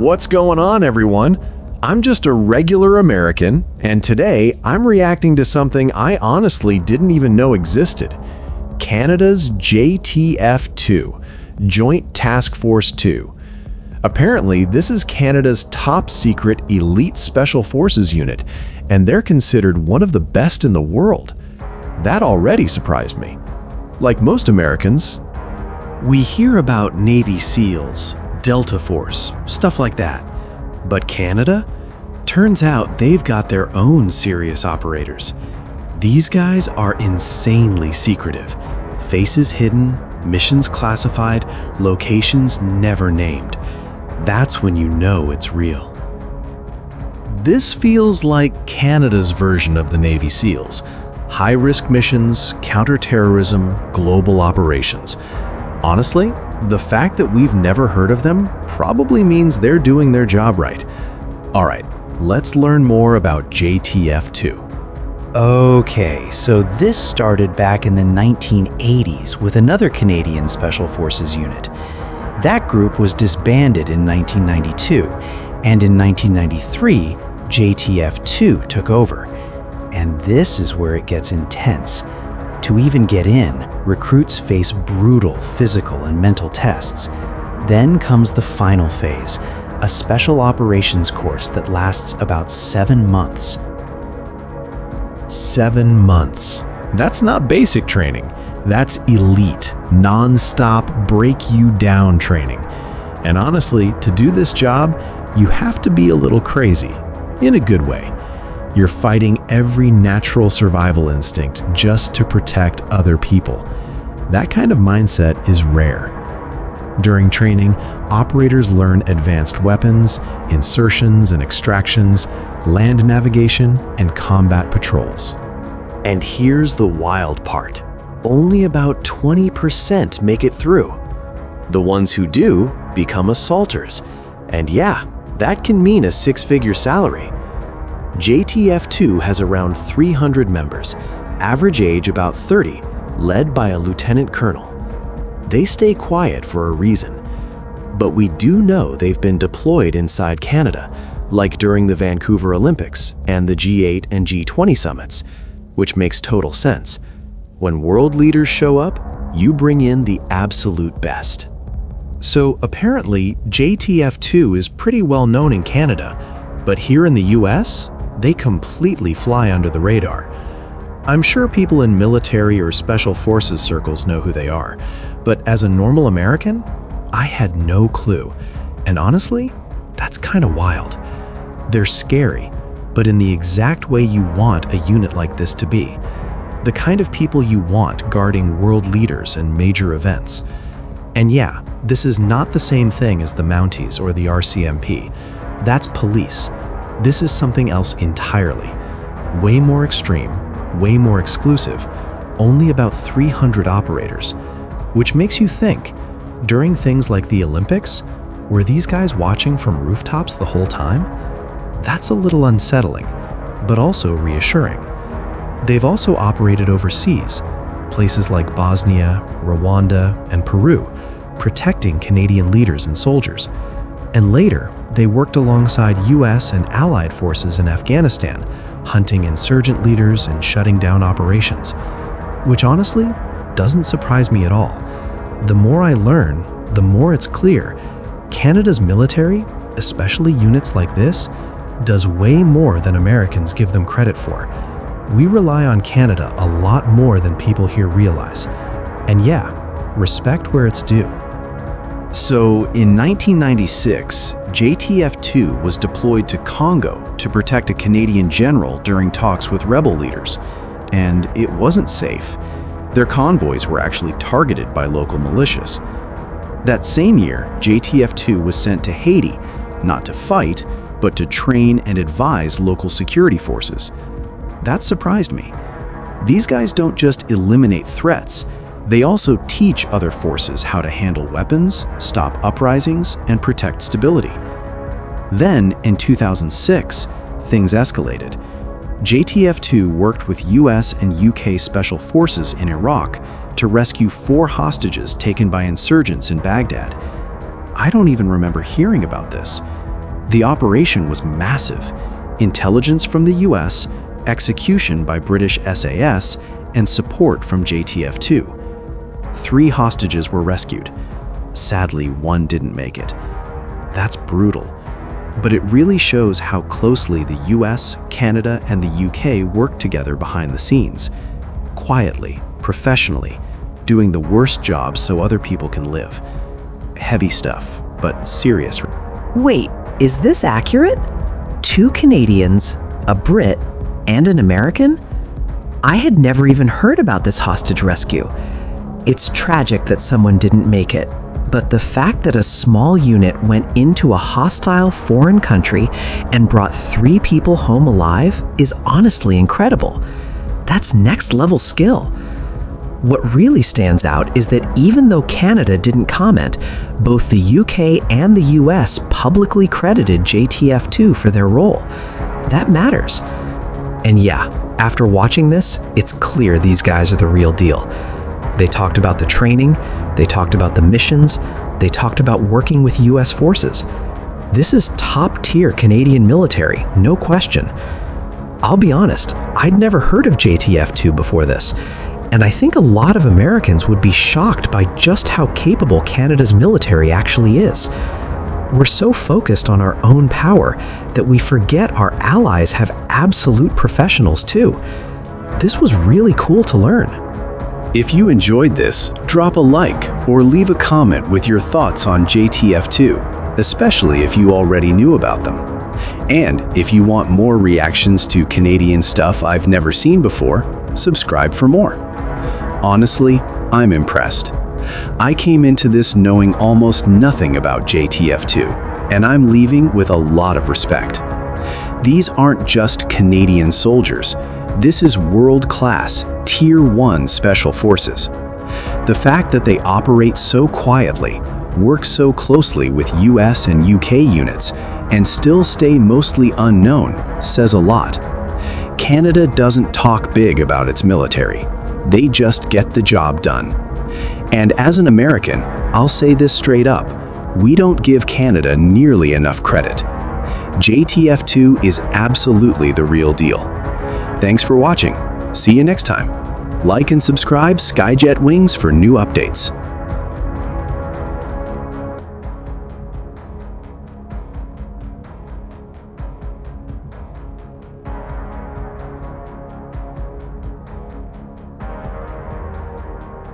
What's going on, everyone? I'm just a regular American, and today I'm reacting to something I honestly didn't even know existed. Canada's JTF2, Joint Task Force 2. Apparently, this is Canada's top secret elite special forces unit, and they're considered one of the best in the world. That already surprised me. Like most Americans, we hear about Navy SEALs, Delta Force, stuff like that. But Canada? Turns out they've got their own serious operators. These guys are insanely secretive. Faces hidden, missions classified, locations never named. That's when you know it's real. This feels like Canada's version of the Navy SEALs. High-risk missions, counterterrorism, global operations. Honestly, the fact that we've never heard of them probably means they're doing their job right. All right, let's learn more about JTF2. Okay, so this started back in the 1980s with another Canadian Special Forces unit. That group was disbanded in 1992, and in 1993, JTF2 took over. And this is where it gets intense. To even get in, recruits face brutal physical and mental tests. Then comes the final phase, a special operations course that lasts about 7 months. 7 months. That's not basic training. That's elite, non-stop, break-you-down training. And honestly, to do this job, you have to be a little crazy, in a good way. You're fighting every natural survival instinct just to protect other people. That kind of mindset is rare. During training, operators learn advanced weapons, insertions and extractions, land navigation, and combat patrols. And here's the wild part. Only about 20% make it through. The ones who do become assaulters. And yeah, that can mean a 6-figure salary. JTF2 has around 300 members, average age about 30, led by a lieutenant colonel. They stay quiet for a reason, but we do know they've been deployed inside Canada, like during the Vancouver Olympics and the G8 and G20 summits, which makes total sense. When world leaders show up, you bring in the absolute best. So apparently, JTF2 is pretty well known in Canada, but here in the US, they completely fly under the radar. I'm sure people in military or special forces circles know who they are, but as a normal American, I had no clue. And honestly, that's kind of wild. They're scary, but in the exact way you want a unit like this to be. The kind of people you want guarding world leaders and major events. And yeah, this is not the same thing as the Mounties or the RCMP. That's police. This is something else entirely. Way more extreme, way more exclusive, only about 300 operators. Which makes you think, during things like the Olympics, were these guys watching from rooftops the whole time? That's a little unsettling, but also reassuring. They've also operated overseas, places like Bosnia, Rwanda, and Peru, protecting Canadian leaders and soldiers. And later, they worked alongside US and Allied forces in Afghanistan, hunting insurgent leaders and shutting down operations. Which honestly, doesn't surprise me at all. The more I learn, the more it's clear, Canada's military, especially units like this, does way more than Americans give them credit for. We rely on Canada a lot more than people here realize. And yeah, respect where it's due. So, in 1996, JTF2 was deployed to Congo to protect a Canadian general during talks with rebel leaders. And it wasn't safe. Their convoys were actually targeted by local militias. That same year, JTF2 was sent to Haiti, not to fight, but to train and advise local security forces. That surprised me. These guys don't just eliminate threats, they also teach other forces how to handle weapons, stop uprisings, and protect stability. Then, in 2006, things escalated. JTF2 worked with US and UK special forces in Iraq to rescue 4 hostages taken by insurgents in Baghdad. I don't even remember hearing about this. The operation was massive. Intelligence from the US, execution by British SAS, and support from JTF2. 3 hostages were rescued. Sadly, 1 didn't make it. That's brutal. But it really shows how closely the US, Canada, and the UK worked together behind the scenes. Quietly, professionally, doing the worst job so other people can live. Heavy stuff, but serious. Wait, is this accurate? 2 Canadians, a Brit, and an American? I had never even heard about this hostage rescue. It's tragic that someone didn't make it, but the fact that a small unit went into a hostile foreign country and brought 3 people home alive is honestly incredible. That's next-level skill. What really stands out is that even though Canada didn't comment, both the UK and the US publicly credited JTF2 for their role. That matters. And yeah, after watching this, it's clear these guys are the real deal. They talked about the training, they talked about the missions, they talked about working with US forces. This is top-tier Canadian military, no question. I'll be honest, I'd never heard of JTF2 before this, and I think a lot of Americans would be shocked by just how capable Canada's military actually is. We're so focused on our own power that we forget our allies have absolute professionals too. This was really cool to learn. If you enjoyed this, drop a like or leave a comment with your thoughts on JTF2, especially if you already knew about them. And if you want more reactions to Canadian stuff I've never seen before, subscribe for more. Honestly, I'm impressed. I came into this knowing almost nothing about JTF2, and I'm leaving with a lot of respect. These aren't just Canadian soldiers. This is world-class, Tier 1 Special Forces. The fact that they operate so quietly, work so closely with US and UK units, and still stay mostly unknown says a lot. Canada doesn't talk big about its military. They just get the job done. And as an American, I'll say this straight up, we don't give Canada nearly enough credit. JTF2 is absolutely the real deal. Thanks for watching. See you next time. Like and subscribe Skyjet Wings for new updates.